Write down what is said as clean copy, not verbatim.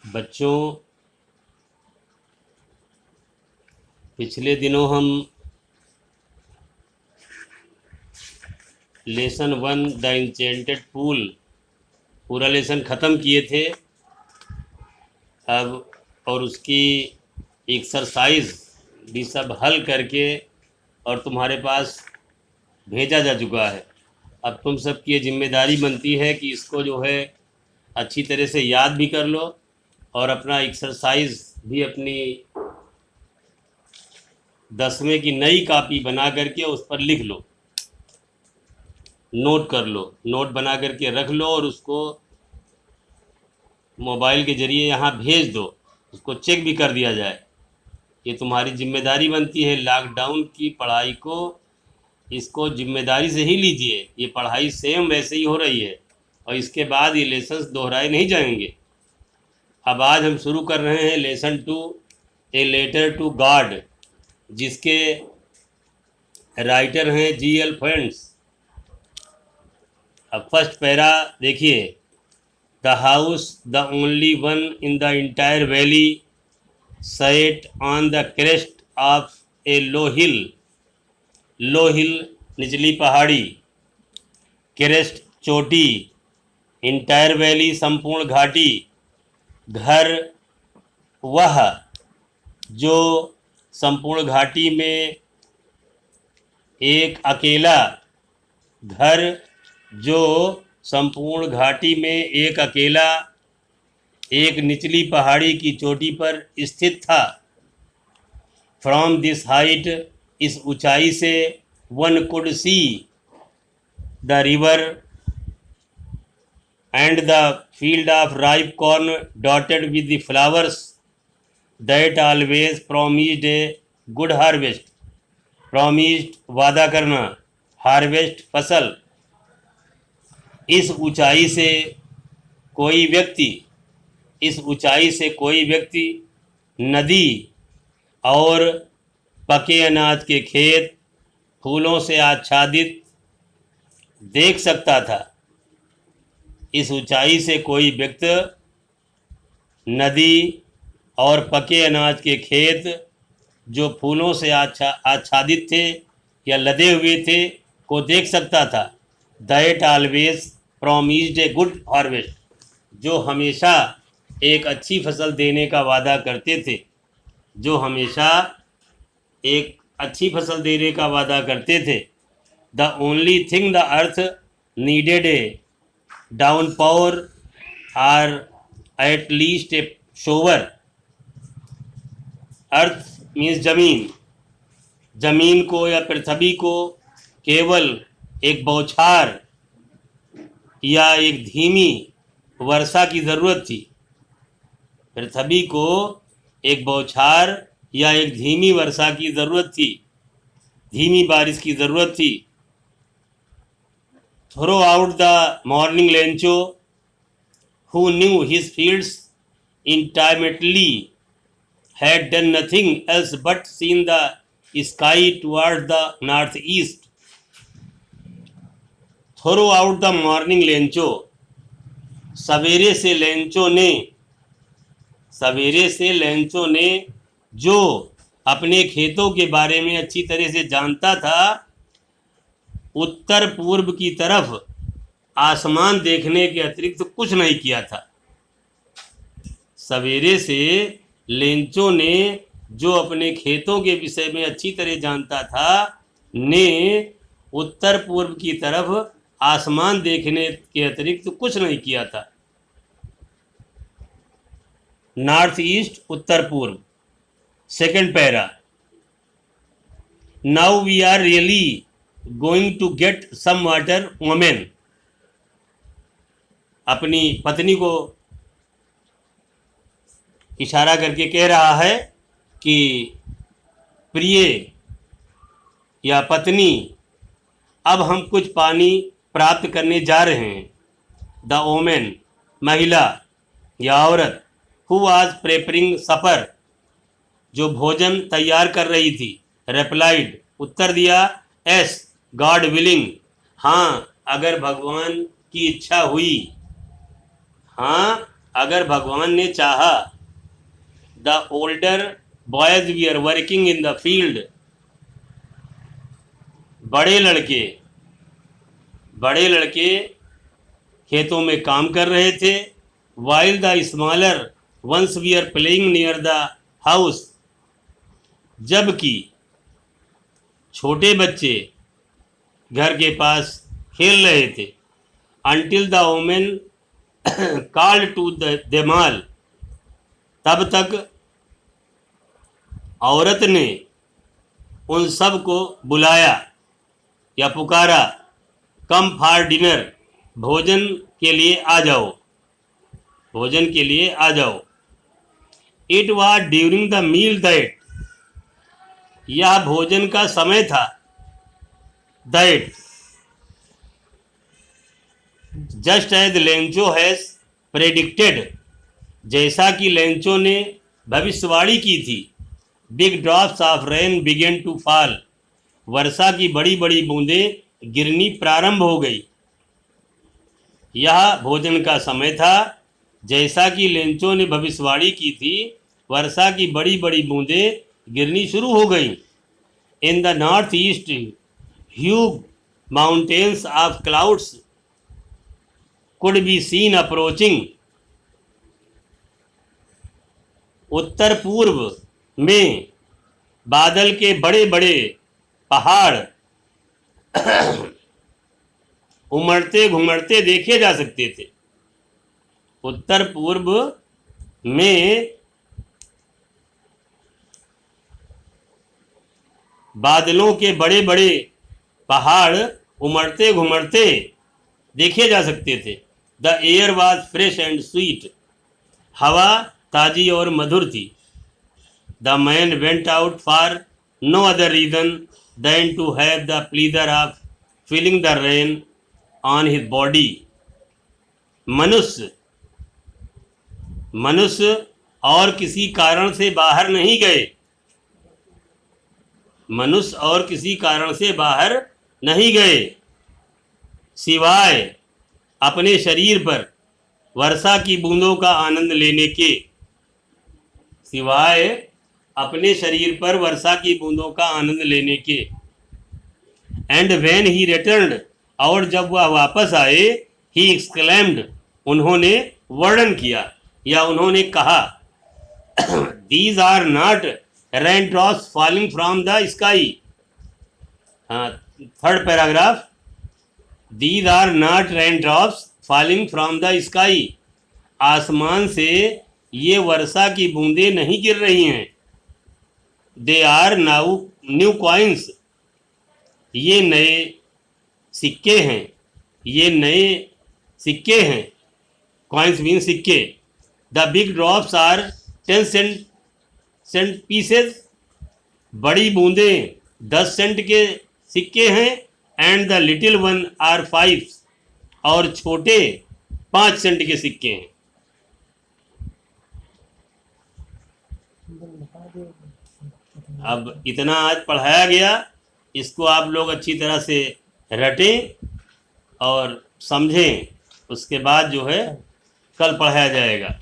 बच्चों, पिछले दिनों हम लेसन 1 द इंचेंटेड पूल पूरा लेसन ख़त्म किए थे। अब और उसकी एक्सरसाइज भी सब हल करके और तुम्हारे पास भेजा जा चुका है। अब तुम सबकी ये जिम्मेदारी बनती है कि इसको जो है अच्छी तरह से याद भी कर लो और अपना एक्सरसाइज भी अपनी 10वें की नई कापी बना करके उस पर लिख लो, नोट कर लो, नोट बना करके रख लो और उसको मोबाइल के ज़रिए यहाँ भेज दो, उसको चेक भी कर दिया जाए। ये तुम्हारी जिम्मेदारी बनती है। लॉकडाउन की पढ़ाई को इसको जिम्मेदारी से ही लीजिए। ये पढ़ाई सेम वैसे ही हो रही है और इसके बाद ये लेसन्स दोहराए नहीं जाएंगे। अब आज हम शुरू कर रहे हैं lesson 2, a letter to God, जिसके राइटर हैं G.L. फ्रेंड्स। अब फर्स्ट पैरा देखिए। The house the only one in the entire valley sat on the crest of a low hill. Low hill निचली पहाड़ी, क्रेस्ट चोटी, इंटायर वैली संपूर्ण घाटी। घर वह जो संपूर्ण घाटी में एक अकेला, घर जो संपूर्ण घाटी में एक अकेला एक निचली पहाड़ी की चोटी पर स्थित था। फ्रॉम दिस हाइट, इस ऊंचाई से one could see the river and the field of ripe corn dotted with the flowers that always promised a good harvest. Promised वादा करना, हार्वेस्ट फसल। इस ऊंचाई से कोई व्यक्ति, इस ऊंचाई से कोई व्यक्ति नदी और पके अनाज के खेत फूलों से आच्छादित देख सकता था। इस ऊंचाई से कोई व्यक्ति नदी और पके अनाज के खेत जो फूलों से आच्छादित थे या लदे हुए थे को देख सकता था। That always promised a good harvest, जो हमेशा एक अच्छी फसल देने का वादा करते थे, जो हमेशा एक अच्छी फसल देने का वादा करते थे। The only thing the earth needed a downpour or at least a shower. Earth means जमीन, जमीन को या पृथ्वी को केवल एक बौछार या एक धीमी वर्षा की ज़रूरत थी। पृथ्वी को एक बौछार या एक धीमी वर्षा की ज़रूरत थी, धीमी बारिश की ज़रूरत थी। Throughout the morning Lencho who knew his fields intimately had done nothing else but seen the sky towards the northeast. Throw out the morning Lencho, सवेरे से लेंचो ने जो अपने खेतों के बारे में अच्छी तरह से जानता था, उत्तर पूर्व की तरफ आसमान देखने के अतिरिक्त कुछ नहीं किया था। सवेरे से लेंचो ने जो अपने खेतों के विषय में अच्छी तरह जानता था, ने उत्तर पूर्व की तरफ आसमान देखने के अतिरिक्त कुछ नहीं किया था। नॉर्थ ईस्ट उत्तर पूर्व। Second para. Now we are really going to get some water women. अपनी पत्नी को इशारा करके कह रहा है कि प्रिय या पत्नी, अब हम कुछ पानी प्राप्त करने जा रहे हैं। द वोमेन, महिला या औरत, हु वाज प्रेपरिंग सपर, जो भोजन तैयार कर रही थी, रेप्लाइड, उत्तर दिया, एस गॉड विलिंग, हाँ अगर भगवान की इच्छा हुई, हाँ अगर भगवान ने चाहा, the older boys we are working in the field, बड़े लड़के खेतों में काम कर रहे थे, while the smaller ones we are playing near the house, जबकि छोटे बच्चे घर के पास खेल रहे थे, until the women called to them all, तब तक औरत ने उन सब को बुलाया या पुकारा, कम फॉर डिनर, भोजन के लिए आ जाओ, भोजन के लिए आ जाओ। It was during the meal that, यह भोजन का समय था, that just as Lencho has predicted, जैसा कि लेंचो ने भविष्यवाणी की थी, big drops of rain began to fall, वर्षा की बड़ी बड़ी बूंदें गिरनी प्रारंभ हो गई। यह भोजन का समय था, जैसा कि लेंचो ने भविष्यवाणी की थी, वर्षा की बड़ी बड़ी बूंदें गिरनी शुरू हो गई। In the north east huge mountains of clouds could be seen approaching, उत्तर पूर्व में बादल के बड़े बड़े पहाड़ उमड़ते घुमड़ते देखे जा सकते थे। उत्तर पूर्व में बादलों के बड़े बड़े पहाड़ उमड़ते घुमड़ते देखे जा सकते थे। The air was fresh and sweet, हवा ताजी और मधुर थी। The man went out for no other reason than to have the pleasure of feeling the rain on his body, मनुष्य और किसी कारण से बाहर नहीं गए, मनुष्य और किसी कारण से बाहर नहीं गए, सिवाय अपने शरीर पर वर्षा की बूंदों का आनंद लेने के, सिवाय अपने शरीर पर वर्षा की बूंदों का आनंद लेने के। एंड व्हेन ही रिटर्न्ड, और जब वह वापस आए, ही एक्सक्लेम्ड, उन्होंने वर्णन किया या उन्होंने कहा, these are not rain drops falling from the sky. हाँ, third paragraph, these are not rain drops falling from the sky, आसमान से ये वर्षा की बूंदें नहीं गिर रही हैं। They are now new coins, ये नए सिक्के हैं, ये नए सिक्के हैं, कॉइन्स मीन सिक्के। The big drops are 10 cent pieces, बड़ी बूंदें 10 सेंट के सिक्के हैं। And the little one are 5, और छोटे 5 सेंट के सिक्के हैं। अब इतना आज पढ़ाया गया, इसको आप लोग अच्छी तरह से रटें और समझें, उसके बाद जो है कल पढ़ाया जाएगा।